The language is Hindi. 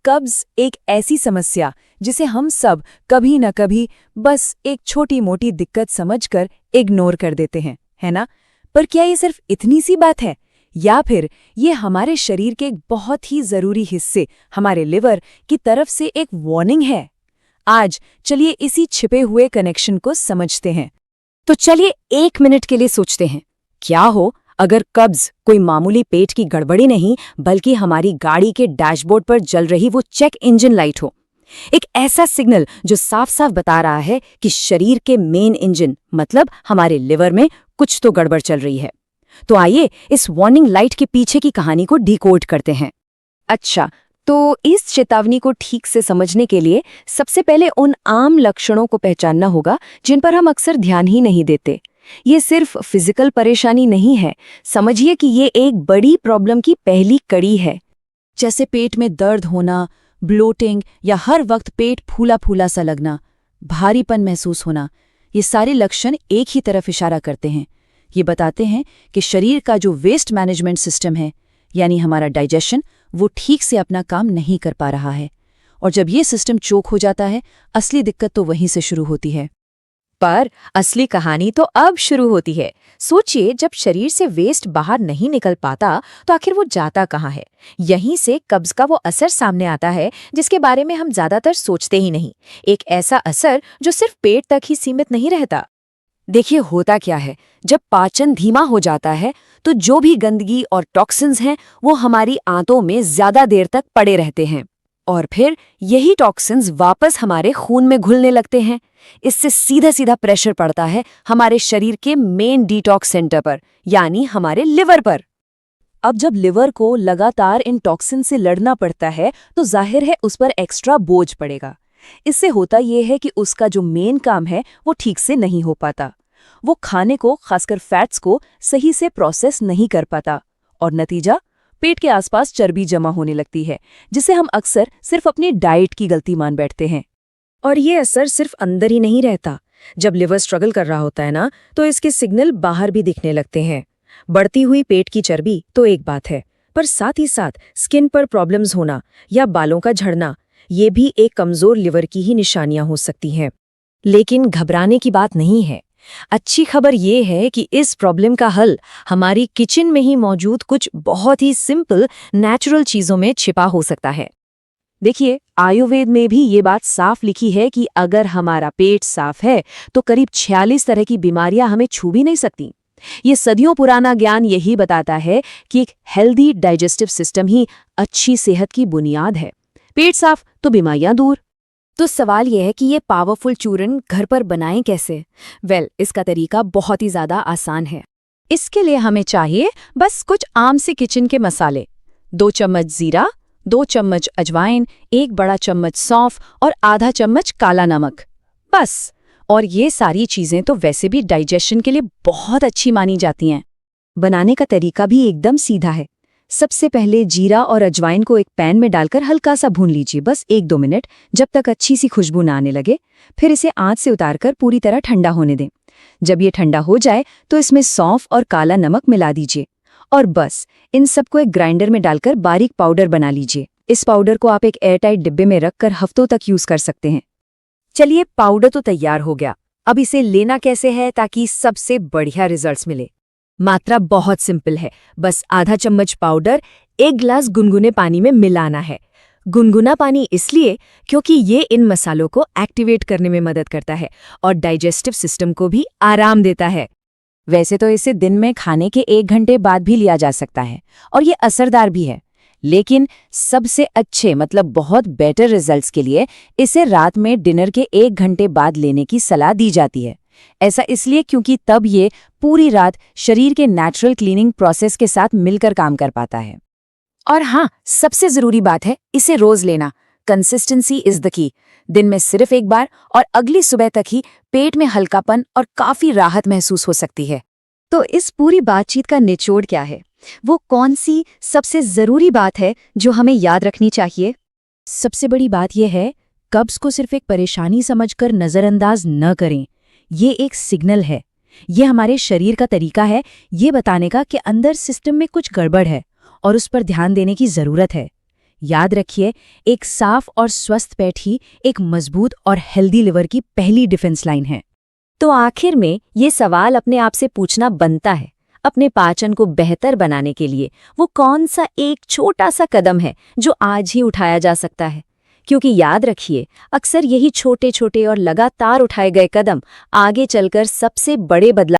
कब्ज एक ऐसी समस्या जिसे हम सब कभी न कभी बस एक छोटी मोटी दिक्कत समझकर इग्नोर कर देते हैं, है ना? पर क्या ये सिर्फ इतनी सी बात है, या फिर ये हमारे शरीर के एक बहुत ही जरूरी हिस्से हमारे लिवर की तरफ से एक वार्निंग है? आज चलिए इसी छिपे हुए कनेक्शन को समझते हैं। तो चलिए 1 मिनट के लिए सोचते हैं, क्या हो अगर कब्ज कोई मामूली पेट की गड़बड़ी नहीं बल्कि हमारी गाड़ी के डैशबोर्ड पर जल रही वो चेक इंजन लाइट हो। एक ऐसा सिग्नल जो साफ साफ बता रहा है कि शरीर के मेन इंजन मतलब हमारे लिवर में कुछ तो गड़बड़ चल रही है। तो आइए इस वार्निंग लाइट के पीछे की कहानी को डिकोड करते हैं। अच्छा, तो इस चेतावनी को ठीक से समझने के लिए सबसे पहले उन आम लक्षणों को पहचानना होगा जिन पर हम अक्सर ध्यान ही नहीं देते। ये सिर्फ फिजिकल परेशानी नहीं है, समझिए कि ये एक बड़ी प्रॉब्लम की पहली कड़ी है। जैसे पेट में दर्द होना, ब्लोटिंग या हर वक्त पेट फूला फूला सा लगना, भारीपन महसूस होना, ये सारे लक्षण एक ही तरफ इशारा करते हैं। ये बताते हैं कि शरीर का जो वेस्ट मैनेजमेंट सिस्टम है, यानी हमारा डाइजेशन, वो ठीक से अपना काम नहीं कर पा रहा है। और जब ये सिस्टम चोक हो जाता है, असली दिक्कत तो वहीं से शुरू होती है। पर असली कहानी तो अब शुरू होती है। सोचिए, जब शरीर से वेस्ट बाहर नहीं निकल पाता तो आखिर वो जाता कहाँ है? यहीं से कब्ज का वो असर सामने आता है जिसके बारे में हम ज्यादातर सोचते ही नहीं। एक ऐसा असर जो सिर्फ पेट तक ही सीमित नहीं रहता। देखिए, होता क्या है, जब पाचन धीमा हो जाता है तो जो भी गंदगी और टॉक्सिन्स हैं वो हमारी आंतों में ज्यादा देर तक पड़े रहते हैं और फिर यही टॉक्सिन्स वापस हमारे खून में घुलने लगते हैं। इससे सीधा सीधा प्रेशर पड़ता है हमारे शरीर के मेन डिटॉक्स सेंटर पर, यानी हमारे लिवर पर। अब जब लिवर को लगातार इन टॉक्सिन से लड़ना पड़ता है तो जाहिर है उस पर एक्स्ट्रा बोझ पड़ेगा। इससे होता यह है कि उसका जो मेन काम है वो ठीक से नहीं हो पाता। वो खाने को, खासकर फैट्स को, सही से प्रोसेस नहीं कर पाता और नतीजा, पेट के आसपास चर्बी जमा होने लगती है, जिसे हम अक्सर सिर्फ अपनी डाइट की गलती मान बैठते हैं। और ये असर सिर्फ अंदर ही नहीं रहता। जब लिवर स्ट्रगल कर रहा होता है ना, तो इसके सिग्नल बाहर भी दिखने लगते हैं। बढ़ती हुई पेट की चर्बी तो एक बात है, पर साथ ही साथ स्किन पर प्रॉब्लम्स होना या बालों का झड़ना, ये भी एक कमजोर लिवर की ही निशानियां हो सकती हैं। लेकिन घबराने की बात नहीं है। अच्छी खबर ये है कि इस प्रॉब्लम का हल हमारी किचन में ही मौजूद कुछ बहुत ही सिंपल नेचुरल चीजों में छिपा हो सकता है। देखिए, आयुर्वेद में भी ये बात साफ लिखी है कि अगर हमारा पेट साफ है तो करीब 46 तरह की बीमारियां हमें छू भी नहीं सकती। ये सदियों पुराना ज्ञान यही बताता है कि एक हेल्दी डाइजेस्टिव सिस्टम ही अच्छी सेहत की बुनियाद है। पेट साफ तो बीमारियां दूर। तो सवाल यह है कि ये पावरफुल चूर्ण घर पर बनाएं कैसे? इसका तरीका बहुत ही ज्यादा आसान है। इसके लिए हमें चाहिए बस कुछ आम से किचन के मसाले, 2 चम्मच जीरा, 2 चम्मच अजवाइन, 1 बड़ा चम्मच सौंफ और आधा चम्मच काला नमक, बस। और ये सारी चीजें तो वैसे भी डाइजेशन के लिए बहुत अच्छी मानी जाती हैं। बनाने का तरीका भी एकदम सीधा है। सबसे पहले जीरा और अजवाइन को एक पैन में डालकर हल्का सा भून लीजिए, बस 1-2 मिनट, जब तक अच्छी सी खुशबू ना आने लगे। फिर इसे आंच से उतारकर पूरी तरह ठंडा होने दें। जब ये ठंडा हो जाए तो इसमें सौंफ और काला नमक मिला दीजिए और बस इन सबको एक ग्राइंडर में डालकर बारीक पाउडर बना लीजिए। इस पाउडर को आप एक एयरटाइट डिब्बे में रखकर हफ्तों तक यूज कर सकते हैं। चलिए, पाउडर तो तैयार हो गया। अब इसे लेना कैसे है ताकि सबसे बढ़िया रिजल्ट्स मिले? मात्रा बहुत सिंपल है, बस आधा चम्मच पाउडर 1 गिलास गुनगुने पानी में मिलाना है। गुनगुना पानी इसलिए क्योंकि ये इन मसालों को एक्टिवेट करने में मदद करता है और डाइजेस्टिव सिस्टम को भी आराम देता है। वैसे तो इसे दिन में खाने के 1 घंटे बाद भी लिया जा सकता है और ये असरदार भी है, लेकिन सबसे अच्छे मतलब बहुत बेटर रिजल्ट्स के लिए इसे रात में डिनर के 1 घंटे बाद लेने की सलाह दी जाती है। ऐसा इसलिए क्योंकि तब ये पूरी रात शरीर के नेचुरल क्लीनिंग प्रोसेस के साथ मिलकर काम कर पाता है। और हाँ, सबसे जरूरी बात है इसे रोज लेना। Consistency is the key. दिन में सिर्फ 1 बार और अगली सुबह तक ही पेट में हल्कापन और काफी राहत महसूस हो सकती है। तो इस पूरी बातचीत का निचोड़ क्या है? वो कौन सी सबसे जरूरी बात है जो हमें याद रखनी चाहिए? सबसे बड़ी बात यह है, कब्ज को सिर्फ एक परेशानी समझकर नजरअंदाज न करें। ये एक सिग्नल है। ये हमारे शरीर का तरीका है ये बताने का कि अंदर सिस्टम में कुछ गड़बड़ है और उस पर ध्यान देने की जरूरत है। याद रखिए, एक साफ और स्वस्थ पेट ही एक मजबूत और हेल्दी लिवर की पहली डिफेंस लाइन है। तो आखिर में ये सवाल अपने आप से पूछना बनता है, अपने पाचन को बेहतर बनाने के लिए वो कौन सा एक छोटा सा कदम है जो आज ही उठाया जा सकता है? क्योंकि याद रखिए, अक्सर यही छोटे छोटे और लगातार उठाए गए कदम आगे चलकर सबसे बड़े बदलाव